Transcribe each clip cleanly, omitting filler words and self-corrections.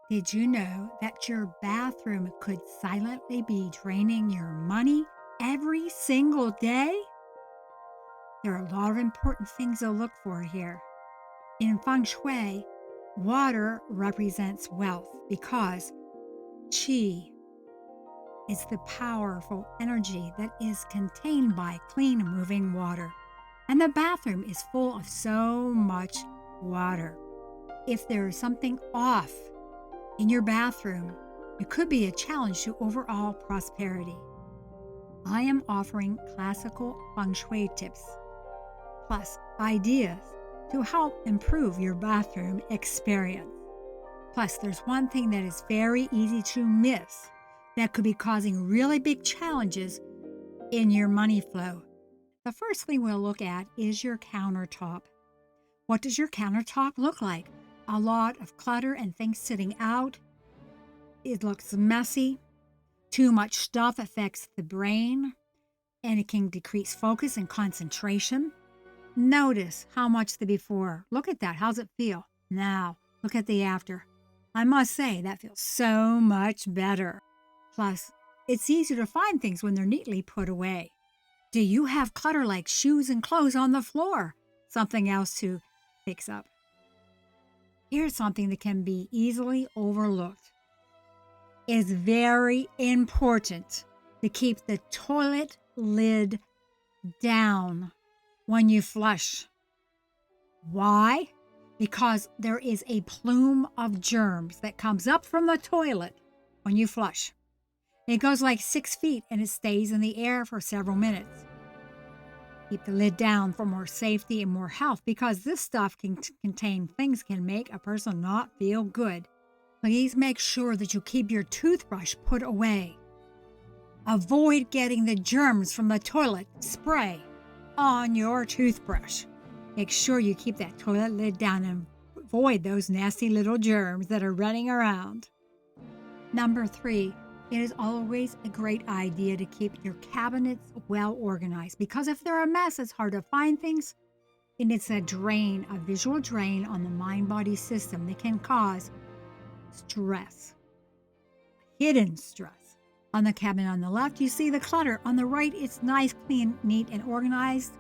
Did you know that your bathroom could silently be draining your money every single day? There are a lot of important things to look for here. In Feng Shui, water represents wealth because qi is the powerful energy that is contained by clean moving water. And the bathroom is full of so much water. If there is something off in your bathroom, it could be a challenge to overall prosperity. I am offering classical feng shui tips, plus ideas to help improve your bathroom experience. Plus, there's one thing that is very easy to miss that could be causing really big challenges in your money flow. The first thing we'll look at is your countertop. What does your countertop look like? A lot of clutter and things sitting out. It looks messy. Too much stuff affects the brain, and it can decrease focus and concentration. Notice how much the before. Look at that. How's it feel? Now, look at the after. I must say, that feels so much better. Plus, it's easier to find things when they're neatly put away. Do you have clutter like shoes and clothes on the floor? Something else to fix up. Here's something that can be easily overlooked. It's very important to keep the toilet lid down when you flush. Why? Because there is a plume of germs that comes up from the toilet when you flush. It goes like 6 feet and it stays in the air for several minutes. Keep the lid down for more safety and more health because this stuff can contain things can make a person not feel good. Please make sure that you keep your toothbrush put away. Avoid getting the germs from the toilet spray on your toothbrush. Make sure you keep that toilet lid down and avoid those nasty little germs that are running around. Number 3, it is always a great idea to keep your cabinets well organized because if they're a mess, it's hard to find things, and it's a visual drain on the mind-body system that can cause stress, hidden stress. On the cabinet on the left, you see the clutter. On the right, it's nice, clean, neat, and organized.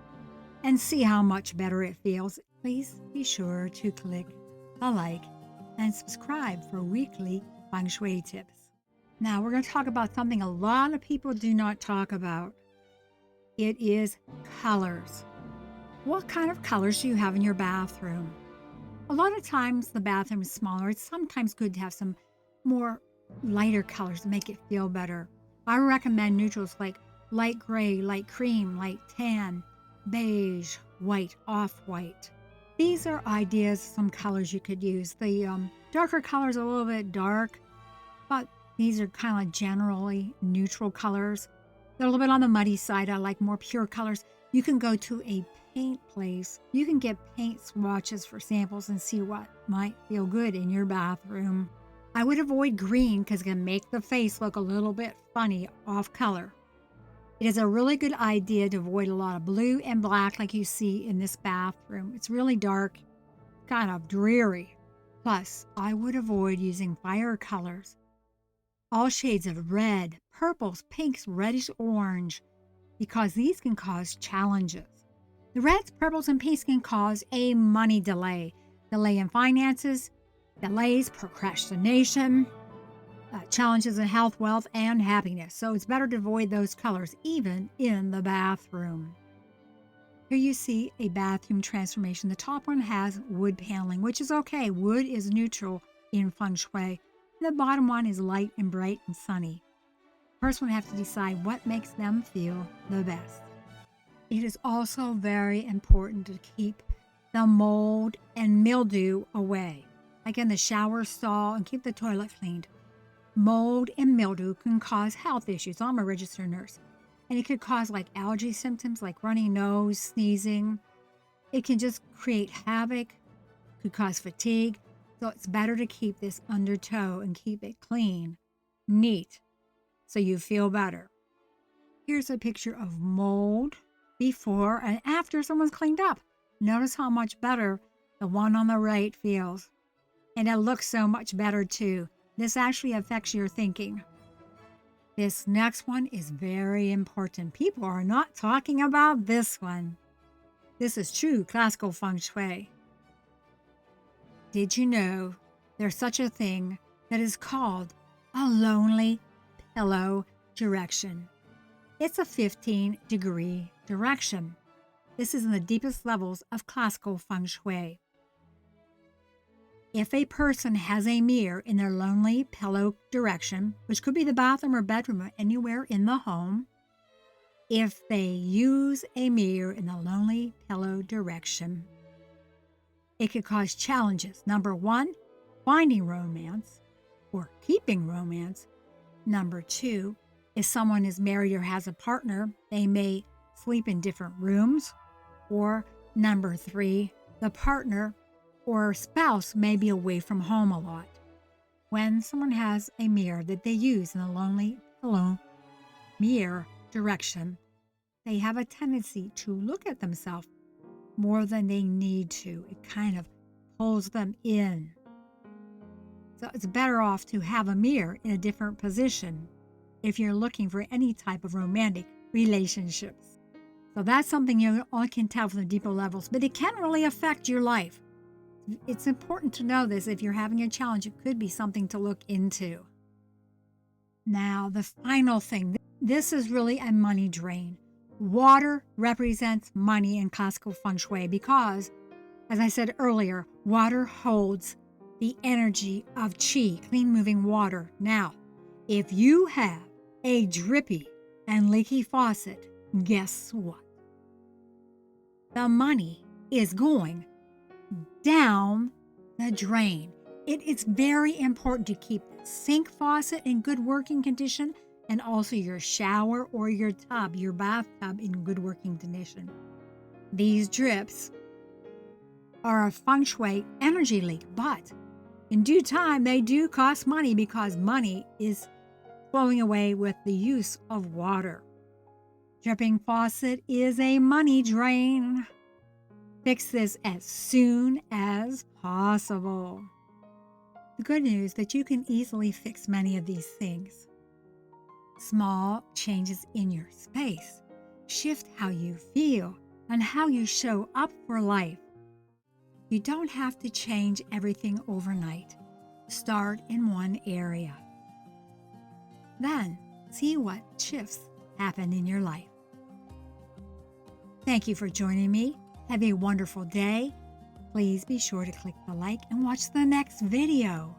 And see how much better it feels. Please be sure to click the like and subscribe for weekly feng shui tips. Now we're going to talk about something a lot of people do not talk about. It is colors. What kind of colors do you have in your bathroom? A lot of times the bathroom is smaller. It's sometimes good to have some more lighter colors to make it feel better. I recommend neutrals like light gray, light cream, light tan, beige, white, off-white. These are ideas, some colors you could use. The darker colors are a little bit dark, but these are kind of generally neutral colors. They're a little bit on the muddy side. I like more pure colors. You can go to a paint place. You can get paint swatches for samples and see what might feel good in your bathroom. I would avoid green because it can make the face look a little bit funny off color. It is a really good idea to avoid a lot of blue and black like you see in this bathroom. It's really dark, kind of dreary. Plus, I would avoid using fire colors. All shades of red, purples, pinks, reddish orange, because these can cause challenges. The reds, purples, and pinks can cause a money delay in finances, delays, procrastination, challenges in health, wealth, and happiness. So it's better to avoid those colors, even in the bathroom. Here you see a bathroom transformation. The top one has wood paneling, which is okay. Wood is neutral in feng shui. The bottom one is light and bright and sunny. First one have to decide what makes them feel the best. It is also very important to keep the mold and mildew away, like in the shower stall, and keep the toilet cleaned. Mold and mildew can cause health issues. I'm a registered nurse. And it could cause like allergy symptoms like runny nose, sneezing. It can just create havoc, could cause fatigue. So it's better to keep this under tow and keep it clean, neat, so you feel better. Here's a picture of mold before and after someone's cleaned up. Notice how much better the one on the right feels. And it looks so much better too. This actually affects your thinking. This next one is very important. People are not talking about this one. This is true classical feng shui. Did you know there's such a thing that is called a lonely pillow direction? It's a 15-degree direction. This is in the deepest levels of classical feng shui. If a person has a mirror in their lonely pillow direction, which could be the bathroom or bedroom or anywhere in the home, if they use a mirror in the lonely pillow direction, it could cause challenges. Number one, finding romance or keeping romance. Number two, if someone is married or has a partner, they may sleep in different rooms. Or number three, the partner or spouse may be away from home a lot. When someone has a mirror that they use in a lonely pillow mirror direction, they have a tendency to look at themselves more than they need to. It kind of pulls them in. So it's better off to have a mirror in a different position if you're looking for any type of romantic relationships. So that's something you all can tell from the deeper levels, but it can really affect your life. It's important to know this. If you're having a challenge, it could be something to look into. Now, the final thing. This is really a money drain. Water represents money in classical feng shui because, as I said earlier, water holds the energy of qi, clean moving water. Now, if you have a drippy and leaky faucet, guess what? The money is going down the drain. It's very important to keep the sink faucet in good working condition and also your shower or your tub, your bathtub in good working condition. These drips are a feng shui energy leak, but in due time they do cost money because money is flowing away with the use of water. Dripping faucet is a money drain. Fix this as soon as possible. The good news is that you can easily fix many of these things. Small changes in your space shift how you feel and how you show up for life. You don't have to change everything overnight. Start in one area. Then see what shifts happen in your life. Thank you for joining me. Have a wonderful day. Please be sure to click the like and watch the next video.